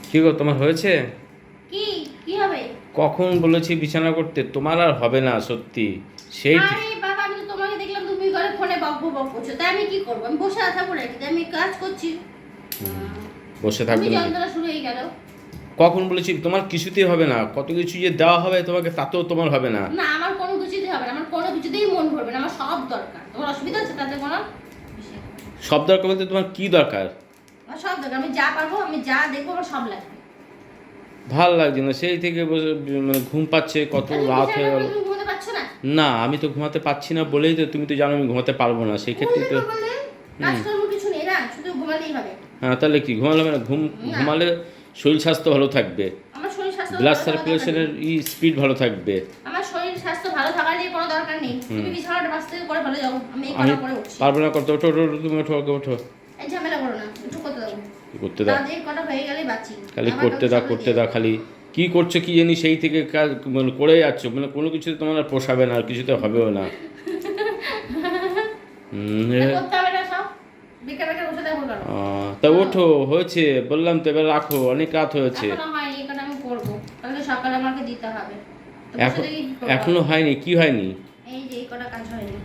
কি গো, তোমার হয়েছে? কি কি হবে? কখন বলেছি বিছানা করতে, তোমার আর হবে না সত্যি। সেই আরে বাবা, আমি তো তোমাকে দেখলাম তুমি ঘরে ফোনে বক বক করছো, তাই আমি কি করবো? আমি বসে থাকবো নাকি? তাই আমি কাজ করছি। বসে তুমি থাকবে না? যন্ত্রণা শুরু হয়ে গেল। কখন বলেছি তোমার কিছুতেই হবে না? কত কিছু যে দেওয়া হবে তোমাকে, তাতেও তোমার হবে না। না, আমার কোনো কিছুতেই হবে না, আমার কোনো কিছুতেই মন ভরবে না, আমার সব দরকার। তোমার অসুবিধা হচ্ছে তাতে কোনো? সব দরকার বলতে তোমার কি দরকার? আমার সব দরকার, আমি যা পারবো, আমি যা দেখবো, আমার সব লাগবে। ভাল লাগছে না সেই থেকে মানে ঘুম পাচ্ছে, কত তাহলে রাত হয়ে বিছানায় গেল। পড়ে তুমি ঘুমাতে পারছো না? না, আমি তো ঘুমাতে পারছি না বলেই তো, তুমি তো জানো আমি ঘুমাতে পারবো না, সেই ক্ষেত্রে তো। বললে কাজকর্ম কিছু নেই না, শুধু ঘুমালেই হবে। হ্যাঁ, তাহলে কি ঘুমালে হবে না? না। ঘুমালে শরীর স্বাস্থ্য ভালো থাকবে, আমার শরীর স্বাস্থ্য ব্লাড ভালো থাকার দরকার সার্কুলেশনের নেই। স্পিড ভালো থাকবে। আমার শরীর স্বাস্থ্য ভালো থাকার নিয়ে কোনো দরকার নেই। তুমি বিছানাটা বাঁচতে করে ভালো যাও, আমি এই আমি কটা করে উঠছি। পারবো না করতে। ওঠো ওঠো ওঠো, তুমি ওঠো, আগে ওঠো। এই ঝামেলা করো না, একটু করতে দাও। কি করতে দাও? তাদের কটা হয়ে গেলে বাঁচি। খালি আমার করতে কাছে দাও সময় করতে দিয়ে দাও, খালি কি করছো কি জানি, সেই থেকে কাজ মানে করে যাচ্ছ, মানে কোনো কিছুতে তোমার আর পোষাবে না, আর কিছুতে হবেও না। তা করতে হবে না সব। বেকার বেকার বসে থাকবো কেন? তা ওঠো, হয়েছে বললাম তো, এবার রাখো, অনেক রাত হয়েছে। এখনো হয়নি, এই কটা আমি করবো। কালকে সকালে আমাকে দিতে হবে। তো বসে এখন থেকে কি করবো? এখনো হয়নি? কি হয়নি? এই যে এই কটা কাজ হয়নি।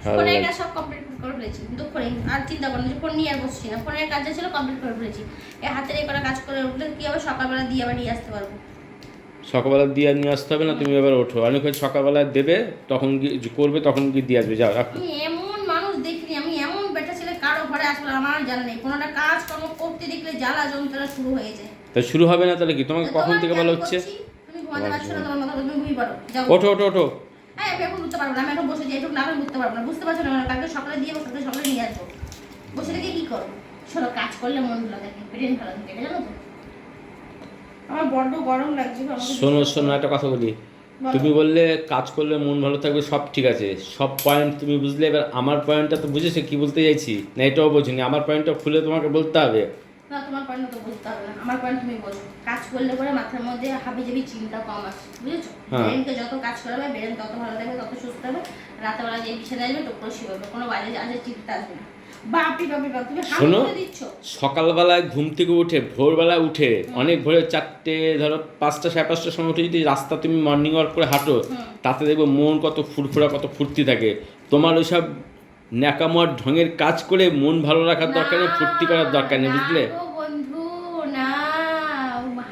ভালো ফোনের লাগছে। কাজ সব কমপ্লিট করে ফেলেছি, দুপুরে আর চিন্তা করো না যে ফোন নিয়ে আর বসছি না। ফোনের কাজ যা ছিল কমপ্লিট করে ফেলেছি। এই হাতের এই কটা কাজ করে উঠলে কি হবে, সকালবেলা দিয়ে আবার নিয়ে আসতে পারবো। সকালবেলা দিয়ে নিয়ে আসতে হবে না, তুমি এবার ওঠো। অনেক হয়েছে, সকালবেলা দেবে, তখন গিয়ে করবে, তখন গিয়ে দিয়ে আসবে। যাও রাখো। আমি এমন মানুষ দেখিনি, আমি এমন বেটা ছেলে কারো ঘরে আসলে আমার জানা নেই। কোনোটা কাজ কর্ম করতে দেখলে জ্বালা যন্ত্রণা শুরু হয়ে যায়। তা শুরু হবে না তাহলে কি? তোমাকে তো কখন তোমার থেকে কি বলা আমি হচ্ছে? করছি? তুমি ঘুমাতে পারছো না, তোমার মাথা তুমি ঘুমিয়ে পড়ো, যাও। ওঠো ওঠো ওঠো। হ্যাঁ, আমি এখন উঠতে পারবো না, আমি এখন বসে যাই, একটু না আমি উঠতে পারবো না। বুঝতে পারছো না? কালকে সকালে দিয়ে বসে সকালে নিয়ে আসবো। বসে থেকে কি করবো? শোনো, কাজ করলে মন ভালো থাকে, ব্রেন ভালো থাকে, এটা জানো তো? আমার বড্ড গরম লাগছে গো, আমাকে শোনো disturb শোনো, করো। একটা কথা বলি। বলো। তুমি বললে কাজ করলে মন ভালো থাকবে, সব ঠিক আছে, সব পয়েন্ট তুমি বুঝলে, এবার আমার পয়েন্টটা তো বুঝেছো কি বলতে চাইছি না? এটাও বোঝিনি, আমার পয়েন্টটা খুলে তোমাকে বলতে হবে। না, তোমার পয়েন্ট তো বুঝতে হবে না, আমার পয়েন্ট তুমি বোঝো। কাজ করলে পরে মাথার মধ্যে হাবিজাবি চিন্তা কম আসে, বুঝেছো? হ্যাঁ। ব্রেনকে যত কাজ করাবে, ব্রেন তত ভালো থাকবে, তত সুস্থ হবে। রাতেবেলা যে বিছানায় আসবে টুকরো শিবাবে, কোনো বাইরে আজে চিন্তা আসবে না। বাপি বাপি বাপ, তুমি হাম শোনো, করে দিচ্ছ। সকালবেলায় ঘুম থেকে উঠে, ভোরবেলা উঠে, অনেক ভোরে 4টে, ধরো 5টা, 5:30টার সময় উঠে যদি রাস্তা তুমি মর্নিং ওয়াক করে হাঁটো, তাতে দেখবো মন কত ফুরফুরা, কত ফুর্তি থাকে। তোমার ওইসব ন্যাকামোর ঢঙের কাজ করে মন ভালো রাখার দরকার নেই, ফুর্তি করার দরকার নেই, বুঝলে? না গো বন্ধু, না।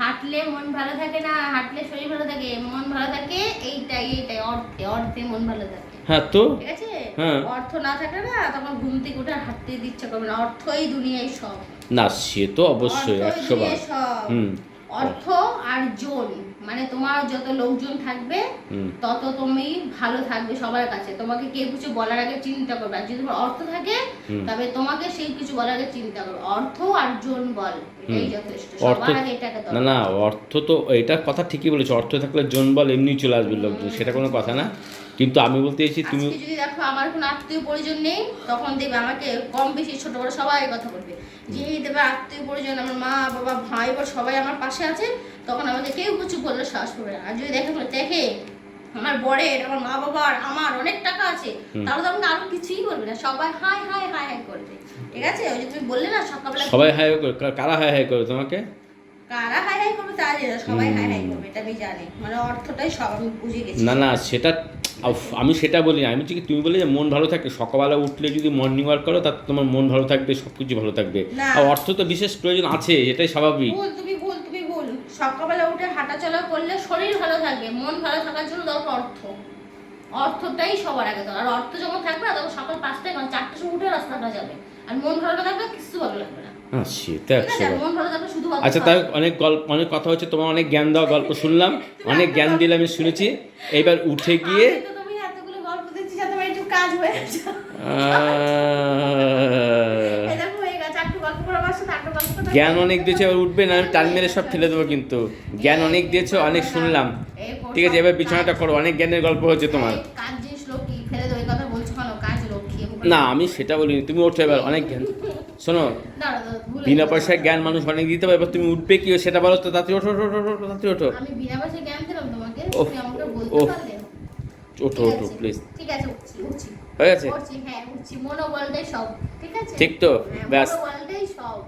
হাঁটলে মন ভালো থাকে না, হাঁটলে শরীর ভালো থাকে, মন ভালো থাকে। এইটাই এইটাই অর্থে অর্থে মন ভালো থাকে। হ্যাঁ তো। ঠিক আছে? হ্যাঁ। অর্থ না থাকলে না তখন ঘুম থেকে উঠে হাঁটতে ইচ্ছা করবে না। অর্থই দুনিয়ায় সব। না, সে তো অবশ্যই, অর্থই 100 বার। দুনিয়ায় সব। হুম। অর্থ আর জন, মানে তোমার যত লোকজন থাকবে হুম। তত তুমি ভালো থাকবে সবার কাছে। তোমাকে কেউ কিছু বলার আগে চিন্তা করবে। আর যদি তোমার অর্থ থাকে তবে তোমাকে সেই কিছু বলার আগে চিন্তা করবে। অর্থ আর জন বল, এটাই যথেষ্ট। অর্থ, সবার আগে এটাকে না দরকার। না, অর্থ তো এটা কথা ঠিকই বলেছো, অর্থ থাকলে জনবল এমনি চলে আসবে লোকজন, সেটা কোনো কথা না। কিন্তু আমি বলতে চাইছি তুমি। আজকে যদি দেখো আমার কোনো আত্মীয় পরিজন নেই, তখন দেখবে আমাকে কম বেশি ছোট বড় সবাই কথা বলবে। যেই দেবে আত্মীয় পরিজন, আমার মা বাবা ভাই বোন সবাই আমার পাশে আছে, তখন আমাকে কেউ কিছু বললে সাহস করবে না। আর যদি দেখে আমার বরের, আমার মা বাবার, আমার অনেক টাকা আছে, তাহলে তো আমাকে আরো কিছুই বলবে না, সবাই হাই হাই হাই হাই করবে। ঠিক আছে? ওই যে তুমি বললে না সকালবেলা সবাই হাই হাই করে, কারা হাই হাই করে তোমাকে? কারা হাই হাই করবে তা জানি না, সবাই হাই হাই করবে, এটা আমি জানি। মানে অর্থটাই সব আমি বুঝে গেছি। না না, সেটা আমি সেটা বলি না, আমি ঠিক তুমি বলে যে মন ভালো থাকে, সকালবেলা উঠলে যদি মর্নিং ওয়াক করো, তাতে তোমার মন ভালো থাকবে, সব কিছু ভালো থাকবে। না। আর অর্থ তো বিশেষ প্রয়োজন আছে, এটাই স্বাভাবিক। তুমি ভুল। সকালবেলা উঠে হাঁটাচলা করলে শরীর ভালো থাকবে, মন ভালো থাকার জন্য দরকার অর্থ। অর্থটাই সবার আগে দরকার। আর অর্থ যখন থাকবে না, তখন সকাল 5টায় 4টার সময় উঠে রাস্তা হাঁটা যাবে। আর মন ভালো না থাকবে, কিছু ভালো লাগবে না। হ্যাঁ, সেটা ঠিক আছে? 100 আর বার। মন ভালো থাকলে শুধু আচ্ছা, তাই অনেক গল্প, অনেক কথা হচ্ছে, তোমার অনেক জ্ঞান দেওয়া গল্প শুনলাম, অনেক জ্ঞান দিলে আমি শুনেছি। এবার উঠে গিয়ে তুমি এতগুলো গল্প দিচ্ছি যাতে আমার একটু কাজ হয়ে যায়। এই দেখো হয়ে গেছে, একটু গল্প করে আমার সাথে একটু গল্প করে। জ্ঞান অনেক দিয়েছে, এবার উঠবে না, আমি টান মেরে সব ফেলে দেবো কিন্তু। জ্ঞান অনেক দিয়েছো, অনেক শুনলাম। ঠিক আছে, এবার বিছানাটা করো, অনেক জ্ঞানের গল্প হচ্ছে তোমার। কাজ জিনিস লক্ষ্মী, ফেলে দেবো এই কথা বলছো কেন? কাজ লক্ষ্মী। না, আমি সেটা বলিনি, তুমি ওঠো এবার, অনেক জ্ঞান। শোনো, বিনা পয়সায় জ্ঞান মানুষ অনেক দিতে পারে, এবার তুমি উঠবে কি সেটা বলো তো, তাতে ওঠো ওঠো ওঠো ওঠো, তাতে ওঠো। আমি বিনা পয়সায় জ্ঞান দিলাম তোমাকে, ওহ, তুমি আমাকে বলতে ওহ, পারলে? ওঠো ঠিক ওঠো আছে, প্লিজ। ঠিক আছে, উঠছি। হয়ে গেছে? উঠছি, হ্যাঁ উঠছি। মনোবলটাই সব। ঠিক আছে? ঠিক তো? হ্যাঁ, ব্যাস। মনোবলটাই সব।